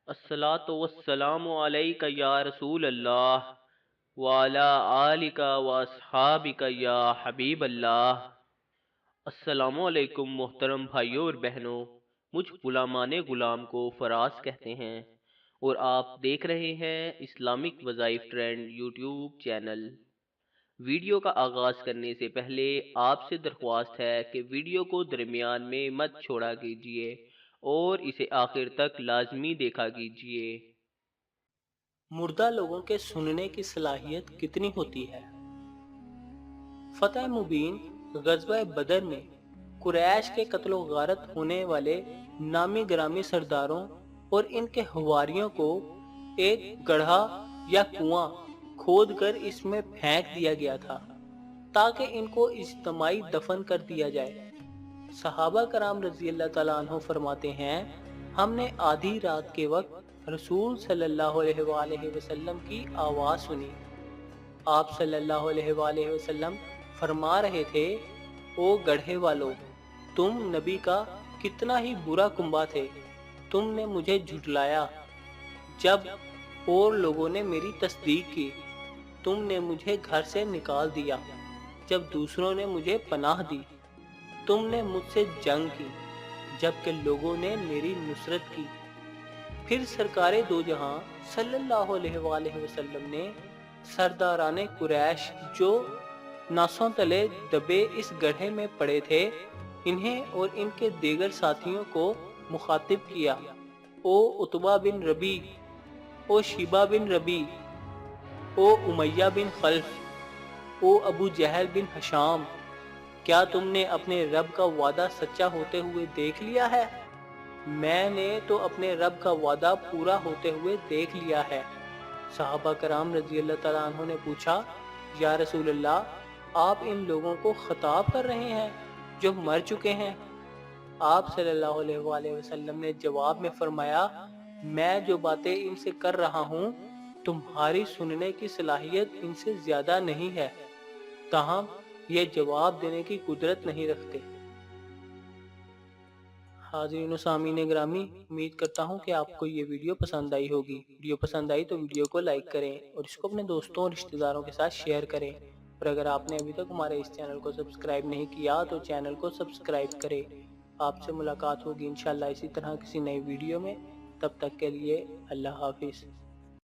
الصلاۃ والسلام علیک یا رسول اللہ وعلی آلک و اصحابک یا حبیب اللہ۔ السلام علیکم محترم بھائیوں اور بہنوں، مجھ غلامان غلام کو فراز کہتے ہیں اور آپ دیکھ رہے ہیں اسلامک وظائف ٹرینڈ یوٹیوب چینل۔ ویڈیو کا آغاز کرنے سے پہلے آپ سے درخواست ہے کہ ویڈیو کو درمیان میں مت چھوڑا کیجیے اور اسے آخر تک لازمی دیکھا کیجیے۔ مردہ لوگوں کے سننے کی صلاحیت کتنی ہوتی ہے؟ فتح مبین غزوہ بدر میں قریش کے قتل و غارت ہونے والے نامی گرامی سرداروں اور ان کے حواریوں کو ایک گڑھا یا کنواں کھود کر اس میں پھینک دیا گیا تھا تاکہ ان کو اجتماعی دفن کر دیا جائے۔ صحابہ کرام رضی اللہ تعالیٰ عنہ فرماتے ہیں، ہم نے آدھی رات کے وقت رسول صلی اللہ علیہ وآلہ وسلم کی آواز سنی۔ آپ صلی اللہ علیہ وآلہ وسلم فرما رہے تھے، او گڑھے والو، تم نبی کا کتنا ہی برا کنبہ تھے، تم نے مجھے جھٹلایا جب اور لوگوں نے میری تصدیق کی، تم نے مجھے گھر سے نکال دیا جب دوسروں نے مجھے پناہ دی، تم نے مجھ سے جنگ کی جبکہ لوگوں نے میری نصرت کی۔ پھر سرکار دو جہاں صلی اللہ علیہ وآلہ وسلم نے سرداران قریش جو ناسوں تلے دبے اس گڑھے میں پڑے تھے، انہیں اور ان کے دیگر ساتھیوں کو مخاطب کیا، او عتبہ بن ربی، او شیبہ بن ربی، او امیہ بن خلف، او ابو جہل بن ہشام، کیا تم نے اپنے رب کا وعدہ سچا ہوتے ہوئے دیکھ لیا ہے؟ میں نے تو اپنے رب کا وعدہ پورا ہوتے ہوئے دیکھ لیا ہے۔ صحابہ کرام رضی اللہ تعالیٰ عنہ نے پوچھا، یا رسول اللہ، آپ ان لوگوں کو خطاب کر رہے ہیں جو مر چکے ہیں؟ آپ صلی اللہ علیہ وآلہ وسلم نے جواب میں فرمایا، میں جو باتیں ان سے کر رہا ہوں تمہاری سننے کی صلاحیت ان سے زیادہ نہیں ہے، تاہم یہ جواب دینے کی قدرت نہیں رکھتے۔ حاضرین و سامعین گرامی، امید کرتا ہوں کہ آپ کو یہ ویڈیو پسند آئی ہوگی۔ ویڈیو پسند آئی تو ویڈیو کو لائک کریں اور اس کو اپنے دوستوں اور رشتہ داروں کے ساتھ شیئر کریں، اور اگر آپ نے ابھی تک ہمارے اس چینل کو سبسکرائب نہیں کیا تو چینل کو سبسکرائب کریں۔ آپ سے ملاقات ہوگی انشاءاللہ اسی طرح کسی نئی ویڈیو میں، تب تک کے لیے اللہ حافظ۔